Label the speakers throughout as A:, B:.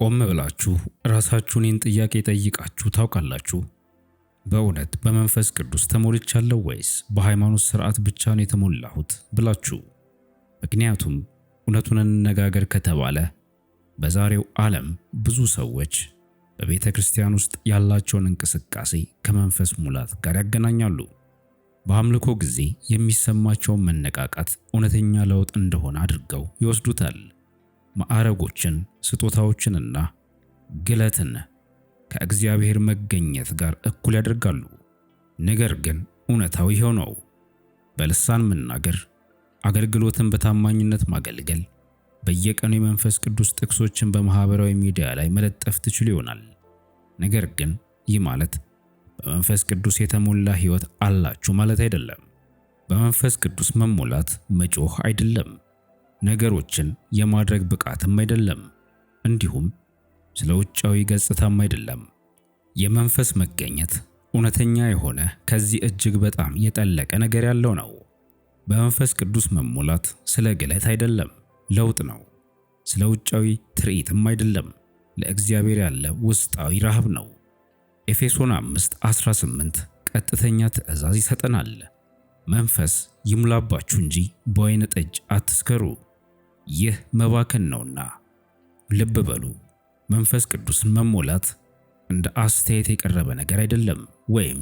A: ቆም ብላችሁ ራሳችሁን ይህን ጥያቄ ጠይቃችሁ ታውቃላችሁ? በእውነት በመንፈስ ቅዱስ ተሞልቻለሁ ወይስ በሃይማኖት ሥርዓት ብቻ ነው የተሞላሁት ብላችሁ? ምክንያቱም እውነቱን እንነጋገር ከተባለ በዛሬው ዓለም ብዙ ሰዎች በቤተ ክርስቲያን ውስጥ ያላቸውን እንቅስቃሴ ከመንፈስ ሙላት ጋር ያገናኛሉ። በአምልኮ ጊዜ የሚሰማቸውን መነቃቃት እውነተኛ ለውጥ እንደሆነ አድርገው ይወስዱታል። ማዕረጎችን፣ ስጦታዎችንና ግለትን ከእግዚአብሔር መገኘት ጋር እኩል ያደርጋሉ። ነገር ግን እውነታው ይሄው ነው። በልሳን መናገር፣ አገልግሎትን በታማኝነት ማገልገል፣ በየቀኑ የመንፈስ ቅዱስ ጥቅሶችን በማህበራዊ ሚዲያ ላይ መለጠፍ ትችሉ ይሆናል። ነገር ግን ይህ ማለት በመንፈስ ቅዱስ የተሞላ ሕይወት አላችሁ ማለት አይደለም። በመንፈስ ቅዱስ መሞላት መጮህ አይደለም። ነገሮችን የማድረግ ብቃትም አይደለም። እንዲሁም ስለ ውጫዊ ገጽታም አይደለም። የመንፈስ መገኘት እውነተኛ የሆነ ከዚህ እጅግ በጣም የጠለቀ ነገር ያለው ነው። በመንፈስ ቅዱስ መሞላት ስለ ግለት አይደለም፣ ለውጥ ነው። ስለ ውጫዊ ትርኢትም አይደለም፣ ለእግዚአብሔር ያለ ውስጣዊ ረሃብ ነው። ኤፌሶን 5:18 ቀጥተኛ ትእዛዝ ይሰጠናል። መንፈስ ይሙላባችሁ እንጂ በወይን ጠጅ አትስከሩ፣ ይህ መባከን ነውና። ልብ በሉ፣ መንፈስ ቅዱስን መሞላት እንደ አስተያየት የቀረበ ነገር አይደለም፣ ወይም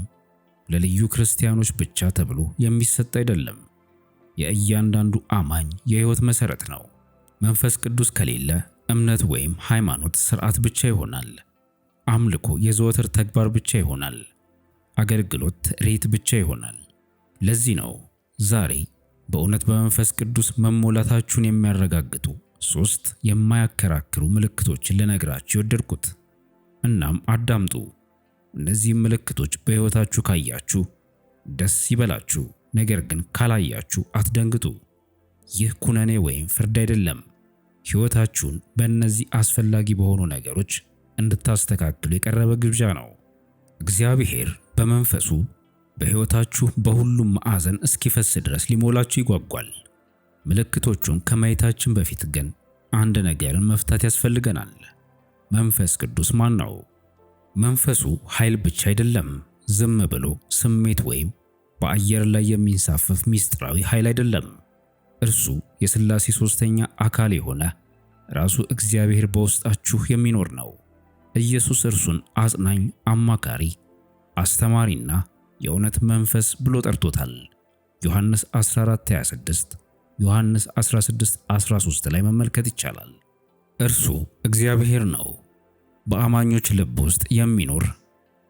A: ለልዩ ክርስቲያኖች ብቻ ተብሎ የሚሰጥ አይደለም። የእያንዳንዱ አማኝ የሕይወት መሠረት ነው። መንፈስ ቅዱስ ከሌለ እምነት ወይም ሃይማኖት ሥርዓት ብቻ ይሆናል። አምልኮ የዘወትር ተግባር ብቻ ይሆናል። አገልግሎት ትርኢት ብቻ ይሆናል። ለዚህ ነው ዛሬ በእውነት በመንፈስ ቅዱስ መሞላታችሁን የሚያረጋግጡ 3 የማያከራክሩ ምልክቶችን ልነግራችሁ የወደድኩት። እናም አዳምጡ። እነዚህ ምልክቶች በሕይወታችሁ ካያችሁ ደስ ይበላችሁ፣ ነገር ግን ካላያችሁ አትደንግጡ። ይህ ኩነኔ ወይም ፍርድ አይደለም። ሕይወታችሁን በእነዚህ አስፈላጊ በሆኑ ነገሮች እንድታስተካክሉ የቀረበ ግብዣ ነው። እግዚአብሔር በመንፈሱ በሕይወታችሁ በሁሉም ማዕዘን እስኪፈስ ድረስ ሊሞላችሁ ይጓጓል። ምልክቶቹን ከማየታችን በፊት ግን አንድ ነገርን መፍታት ያስፈልገናል። መንፈስ ቅዱስ ማን ነው? መንፈሱ ኃይል ብቻ አይደለም። ዝም ብሎ ስሜት ወይም በአየር ላይ የሚንሳፈፍ ሚስጥራዊ ኃይል አይደለም። እርሱ የሥላሴ ሦስተኛ አካል የሆነ ራሱ እግዚአብሔር በውስጣችሁ የሚኖር ነው። ኢየሱስ እርሱን አጽናኝ፣ አማካሪ፣ አስተማሪና የእውነት መንፈስ ብሎ ጠርቶታል። ዮሐንስ 14:26፣ ዮሐንስ 16:13 ላይ መመልከት ይቻላል። እርሱ እግዚአብሔር ነው። በአማኞች ልብ ውስጥ የሚኖር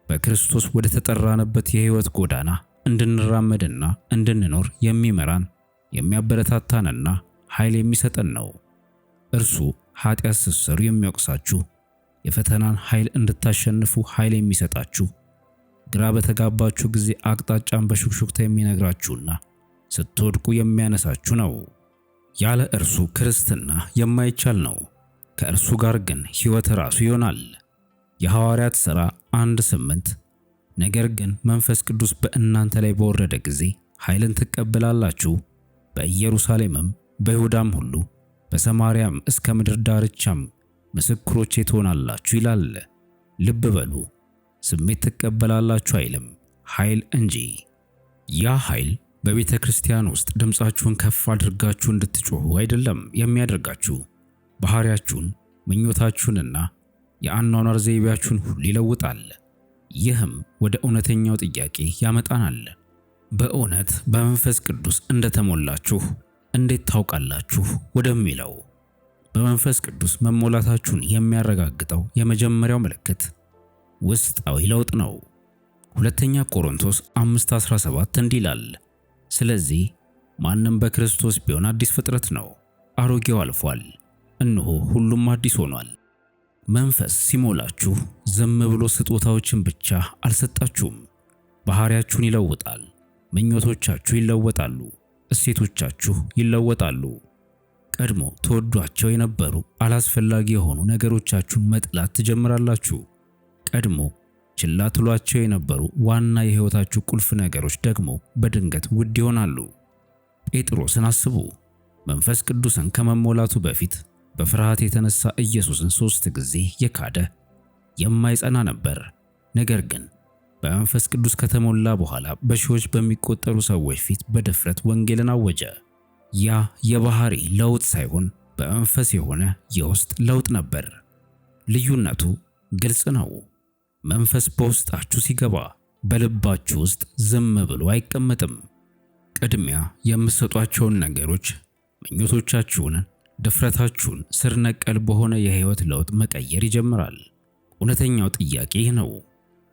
A: በክርስቶስ ወደ ተጠራንበት የሕይወት ጎዳና እንድንራመድና እንድንኖር የሚመራን የሚያበረታታንና ኃይል የሚሰጠን ነው። እርሱ ኃጢአት ስትሠሩ የሚወቅሳችሁ፣ የፈተናን ኃይል እንድታሸንፉ ኃይል የሚሰጣችሁ፣ ግራ በተጋባችሁ ጊዜ አቅጣጫን በሹክሹክታ የሚነግራችሁና ስትወድቁ የሚያነሳችሁ ነው። ያለ እርሱ ክርስትና የማይቻል ነው። ከእርሱ ጋር ግን ሕይወት ራሱ ይሆናል። የሐዋርያት ሥራ 1:8 ነገር ግን መንፈስ ቅዱስ በእናንተ ላይ በወረደ ጊዜ ኃይልን ትቀበላላችሁ፣ በኢየሩሳሌምም በይሁዳም ሁሉ በሰማርያም እስከ ምድር ዳርቻም ምስክሮቼ ትሆናላችሁ ይላል። ልብ በሉ፣ ስሜት ትቀበላላችሁ አይልም፣ ኃይል እንጂ። ያ ኃይል በቤተ ክርስቲያን ውስጥ ድምፃችሁን ከፍ አድርጋችሁ እንድትጮኹ አይደለም የሚያደርጋችሁ። ባህሪያችሁን፣ ምኞታችሁንና የአኗኗር ዘይቤያችሁን ሁሉ ይለውጣል። ይህም ወደ እውነተኛው ጥያቄ ያመጣናል። በእውነት በመንፈስ ቅዱስ እንደተሞላችሁ እንዴት ታውቃላችሁ ወደሚለው። በመንፈስ ቅዱስ መሞላታችሁን የሚያረጋግጠው የመጀመሪያው ምልክት ውስጣዊ ለውጥ ነው። ሁለተኛ ቆሮንቶስ 5:17 እንዲህ ይላል፣ ስለዚህ ማንም በክርስቶስ ቢሆን አዲስ ፍጥረት ነው፣ አሮጌው አልፏል፣ እነሆ ሁሉም አዲስ ሆኗል። መንፈስ ሲሞላችሁ ዝም ብሎ ስጦታዎችን ብቻ አልሰጣችሁም። ባህሪያችሁን ይለውጣል። ምኞቶቻችሁ ይለወጣሉ። እሴቶቻችሁ ይለወጣሉ። ቀድሞ ተወዷቸው የነበሩ አላስፈላጊ የሆኑ ነገሮቻችሁን መጥላት ትጀምራላችሁ። ቀድሞ ችላ ትሏቸው የነበሩ ዋና የሕይወታችሁ ቁልፍ ነገሮች ደግሞ በድንገት ውድ ይሆናሉ። ጴጥሮስን አስቡ። መንፈስ ቅዱስን ከመሞላቱ በፊት በፍርሃት የተነሳ ኢየሱስን 3 ጊዜ የካደ የማይጸና ነበር። ነገር ግን በመንፈስ ቅዱስ ከተሞላ በኋላ በሺዎች በሚቆጠሩ ሰዎች ፊት በድፍረት ወንጌልን አወጀ። ያ የባህሪ ለውጥ ሳይሆን በመንፈስ የሆነ የውስጥ ለውጥ ነበር። ልዩነቱ ግልጽ ነው። መንፈስ በውስጣችሁ ሲገባ በልባችሁ ውስጥ ዝም ብሎ አይቀመጥም። ቅድሚያ የምትሰጧቸውን ነገሮች፣ ምኞቶቻችሁን፣ ድፍረታችሁን ስር ነቀል በሆነ የህይወት ለውጥ መቀየር ይጀምራል። እውነተኛው ጥያቄ ይህ ነው።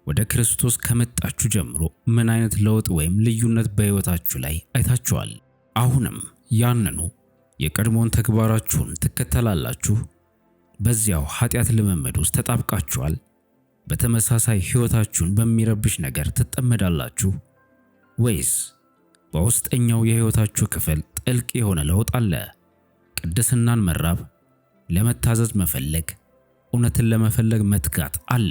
A: ወደ ክርስቶስ ከመጣችሁ ጀምሮ ምን አይነት ለውጥ ወይም ልዩነት በህይወታችሁ ላይ አይታችኋል? አሁንም ያንኑ የቀድሞውን ተግባራችሁን ትከተላላችሁ? በዚያው ኃጢአት ልምምድ ውስጥ ተጣብቃችኋል? በተመሳሳይ ህይወታችሁን በሚረብሽ ነገር ትጠመዳላችሁ? ወይስ በውስጠኛው የህይወታችሁ ክፍል ጥልቅ የሆነ ለውጥ አለ? ቅድስናን መራብ፣ ለመታዘዝ መፈለግ፣ እውነትን ለመፈለግ መትጋት አለ?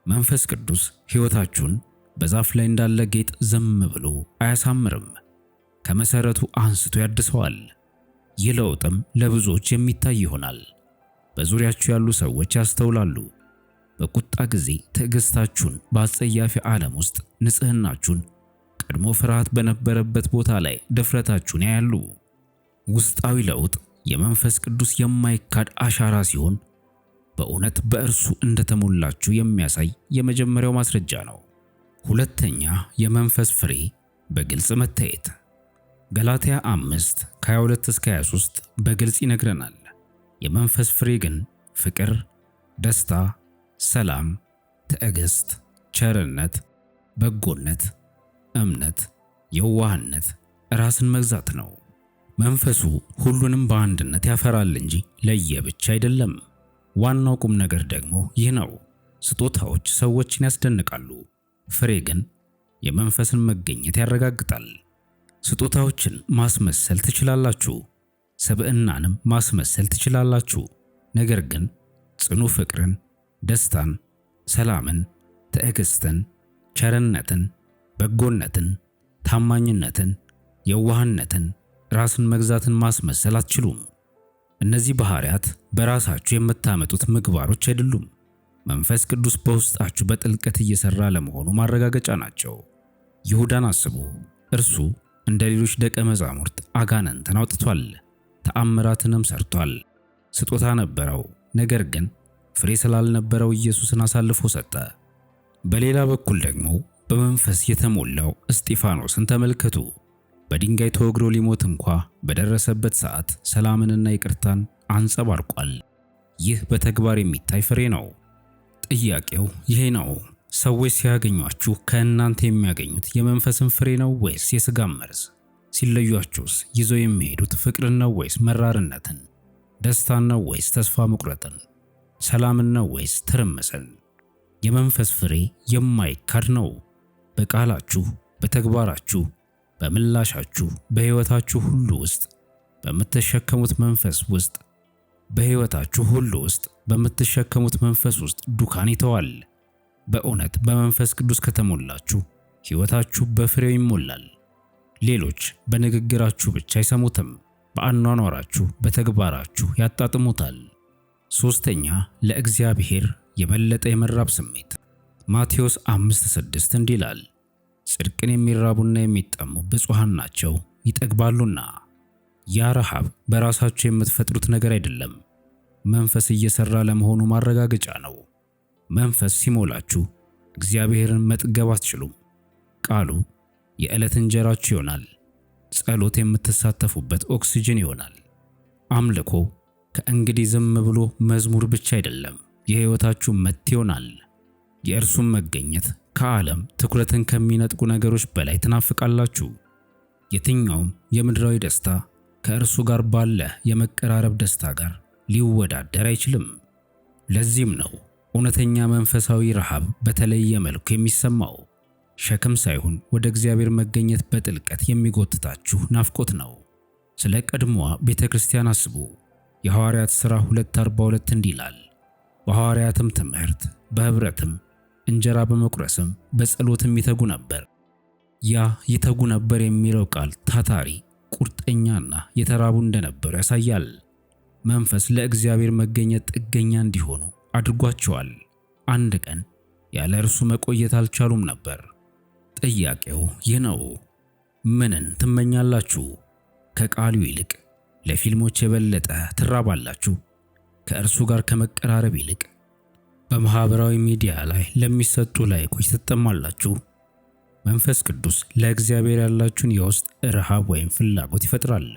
A: መንፈስ ቅዱስ ህይወታችሁን በዛፍ ላይ እንዳለ ጌጥ ዝም ብሎ አያሳምርም። ከመሰረቱ አንስቶ ያድሰዋል። ይህ ለውጥም ለብዙዎች የሚታይ ይሆናል። በዙሪያችሁ ያሉ ሰዎች ያስተውላሉ። በቁጣ ጊዜ ትዕግስታችሁን፣ በአጸያፊ ዓለም ውስጥ ንጽህናችሁን፣ ቀድሞ ፍርሃት በነበረበት ቦታ ላይ ድፍረታችሁን ያያሉ። ውስጣዊ ለውጥ የመንፈስ ቅዱስ የማይካድ አሻራ ሲሆን በእውነት በእርሱ እንደተሞላችሁ የሚያሳይ የመጀመሪያው ማስረጃ ነው። ሁለተኛ፣ የመንፈስ ፍሬ በግልጽ መታየት። ገላትያ 5 ከ22 እስከ 23 በግልጽ ይነግረናል። የመንፈስ ፍሬ ግን ፍቅር፣ ደስታ፣ ሰላም፣ ትዕግስት፣ ቸርነት፣ በጎነት፣ እምነት፣ የዋህነት፣ ራስን መግዛት ነው። መንፈሱ ሁሉንም በአንድነት ያፈራል እንጂ ለየብቻ አይደለም። ዋናው ቁም ነገር ደግሞ ይህ ነው። ስጦታዎች ሰዎችን ያስደንቃሉ፣ ፍሬ ግን የመንፈስን መገኘት ያረጋግጣል። ስጦታዎችን ማስመሰል ትችላላችሁ፣ ሰብዕናንም ማስመሰል ትችላላችሁ። ነገር ግን ጽኑ ፍቅርን፣ ደስታን፣ ሰላምን፣ ትዕግስትን፣ ቸርነትን፣ በጎነትን፣ ታማኝነትን፣ የዋህነትን፣ ራስን መግዛትን ማስመሰል አትችሉም። እነዚህ ባህሪያት በራሳችሁ የምታመጡት ምግባሮች አይደሉም። መንፈስ ቅዱስ በውስጣችሁ በጥልቀት እየሰራ ለመሆኑ ማረጋገጫ ናቸው። ይሁዳን አስቡ። እርሱ እንደ ሌሎች ደቀ መዛሙርት አጋንንትን አውጥቷል፣ ተአምራትንም ሰርቷል። ስጦታ ነበረው፣ ነገር ግን ፍሬ ስላልነበረው ኢየሱስን አሳልፎ ሰጠ። በሌላ በኩል ደግሞ በመንፈስ የተሞላው እስጢፋኖስን ተመልከቱ። በድንጋይ ተወግሮ ሊሞት እንኳ በደረሰበት ሰዓት ሰላምንና ይቅርታን አንጸባርቋል። ይህ በተግባር የሚታይ ፍሬ ነው። ጥያቄው ይሄ ነው። ሰዎች ሲያገኟችሁ ከእናንተ የሚያገኙት የመንፈስን ፍሬ ነው ወይስ የሥጋን መርዝ? ሲለዩአችሁስ ይዘው የሚሄዱት ፍቅርን ነው ወይስ መራርነትን? ደስታን ነው ወይስ ተስፋ መቁረጥን? ሰላምን ነው ወይስ ትርምስን? የመንፈስ ፍሬ የማይካድ ነው። በቃላችሁ፣ በተግባራችሁ፣ በምላሻችሁ፣ በሕይወታችሁ ሁሉ ውስጥ በምትሸከሙት መንፈስ ውስጥ በሕይወታችሁ ሁሉ ውስጥ በምትሸከሙት መንፈስ ውስጥ ዱካን ይተዋል። በእውነት በመንፈስ ቅዱስ ከተሞላችሁ ሕይወታችሁ በፍሬው ይሞላል። ሌሎች በንግግራችሁ ብቻ አይሰሙትም፣ በአኗኗራችሁ፣ በተግባራችሁ ያጣጥሙታል። ሶስተኛ፣ ለእግዚአብሔር የበለጠ የመራብ ስሜት። ማቴዎስ 5:6 እንዲህ ይላል፣ ጽድቅን የሚራቡና የሚጠሙ ብፁዓን ናቸው ይጠግባሉና። ያ ረሃብ በራሳችሁ የምትፈጥሩት ነገር አይደለም፣ መንፈስ እየሰራ ለመሆኑ ማረጋገጫ ነው። መንፈስ ሲሞላችሁ እግዚአብሔርን መጥገብ አትችሉም። ቃሉ የዕለት እንጀራችሁ ይሆናል። ጸሎት የምትሳተፉበት ኦክሲጅን ይሆናል። አምልኮ ከእንግዲህ ዝም ብሎ መዝሙር ብቻ አይደለም፣ የሕይወታችሁ መት ይሆናል። የእርሱም መገኘት ከዓለም ትኩረትን ከሚነጥቁ ነገሮች በላይ ትናፍቃላችሁ። የትኛውም የምድራዊ ደስታ ከእርሱ ጋር ባለ የመቀራረብ ደስታ ጋር ሊወዳደር አይችልም። ለዚህም ነው እውነተኛ መንፈሳዊ ረሃብ በተለየ መልኩ የሚሰማው። ሸክም ሳይሆን ወደ እግዚአብሔር መገኘት በጥልቀት የሚጎትታችሁ ናፍቆት ነው። ስለ ቀድሞዋ ቤተክርስቲያን አስቡ። የሐዋርያት ሥራ 2:42 እንዲህ ይላል፣ በሐዋርያትም ትምህርት፣ በኅብረትም፣ እንጀራ በመቁረስም በጸሎትም ይተጉ ነበር። ያ ይተጉ ነበር የሚለው ቃል ታታሪ፣ ቁርጠኛና የተራቡ እንደነበሩ ያሳያል። መንፈስ ለእግዚአብሔር መገኘት ጥገኛ እንዲሆኑ አድርጓቸዋል። አንድ ቀን ያለ እርሱ መቆየት አልቻሉም ነበር። ጥያቄው ይህ ነው። ምንን ትመኛላችሁ? ከቃሉ ይልቅ ለፊልሞች የበለጠ ትራባላችሁ? ከእርሱ ጋር ከመቀራረብ ይልቅ በማህበራዊ ሚዲያ ላይ ለሚሰጡ ላይኮች ትጠማላችሁ? መንፈስ ቅዱስ ለእግዚአብሔር ያላችሁን የውስጥ ረሃብ ወይም ፍላጎት ይፈጥራል።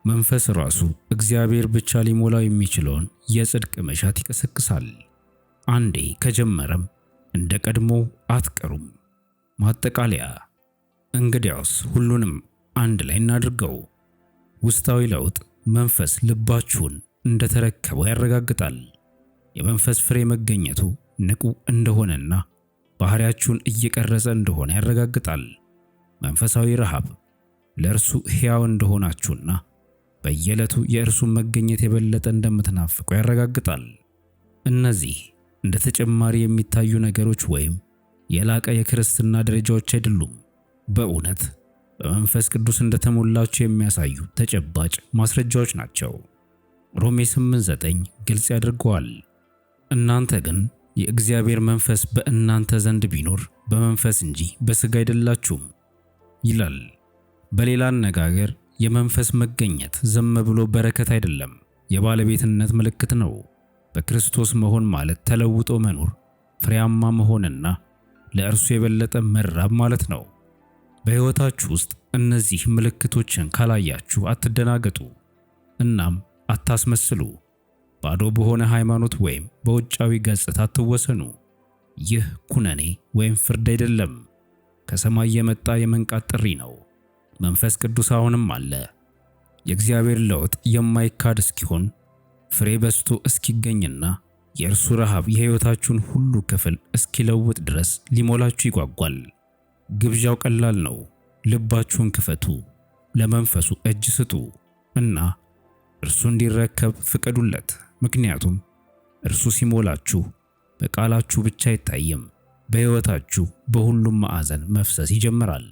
A: መንፈስ ራሱ እግዚአብሔር ብቻ ሊሞላው የሚችለውን የጽድቅ መሻት ይቀሰቅሳል። አንዴ ከጀመረም እንደ ቀድሞ አትቀሩም። ማጠቃለያ፣ እንግዲያውስ ሁሉንም አንድ ላይ እናድርገው። ውስጣዊ ለውጥ መንፈስ ልባችሁን እንደተረከበው ያረጋግጣል። የመንፈስ ፍሬ መገኘቱ ንቁ እንደሆነና ባህሪያችሁን እየቀረጸ እንደሆነ ያረጋግጣል። መንፈሳዊ ረሃብ ለእርሱ ሕያው እንደሆናችሁና በየዕለቱ የእርሱን መገኘት የበለጠ እንደምትናፍቁ ያረጋግጣል። እነዚህ እንደ ተጨማሪ የሚታዩ ነገሮች ወይም የላቀ የክርስትና ደረጃዎች አይደሉም። በእውነት በመንፈስ ቅዱስ እንደተሞላችሁ የሚያሳዩ ተጨባጭ ማስረጃዎች ናቸው። ሮሜ 8:9 ግልጽ ያደርገዋል። እናንተ ግን የእግዚአብሔር መንፈስ በእናንተ ዘንድ ቢኖር በመንፈስ እንጂ በሥጋ አይደላችሁም ይላል። በሌላ አነጋገር የመንፈስ መገኘት ዝም ብሎ በረከት አይደለም፣ የባለቤትነት ምልክት ነው። በክርስቶስ መሆን ማለት ተለውጦ መኖር፣ ፍሬያማ መሆንና ለእርሱ የበለጠ መራብ ማለት ነው። በሕይወታችሁ ውስጥ እነዚህ ምልክቶችን ካላያችሁ አትደናገጡ፣ እናም አታስመስሉ። ባዶ በሆነ ሃይማኖት ወይም በውጫዊ ገጽታ አትወሰኑ። ይህ ኩነኔ ወይም ፍርድ አይደለም፣ ከሰማይ የመጣ የመንቃት ጥሪ ነው። መንፈስ ቅዱስ አሁንም አለ። የእግዚአብሔር ለውጥ የማይካድ እስኪሆን፣ ፍሬ በዝቶ እስኪገኝና የእርሱ ረሃብ የሕይወታችሁን ሁሉ ክፍል እስኪለውጥ ድረስ ሊሞላችሁ ይጓጓል። ግብዣው ቀላል ነው። ልባችሁን ክፈቱ፣ ለመንፈሱ እጅ ስጡ እና እርሱ እንዲረከብ ፍቀዱለት። ምክንያቱም እርሱ ሲሞላችሁ በቃላችሁ ብቻ አይታይም፣ በሕይወታችሁ በሁሉም ማዕዘን መፍሰስ ይጀምራል።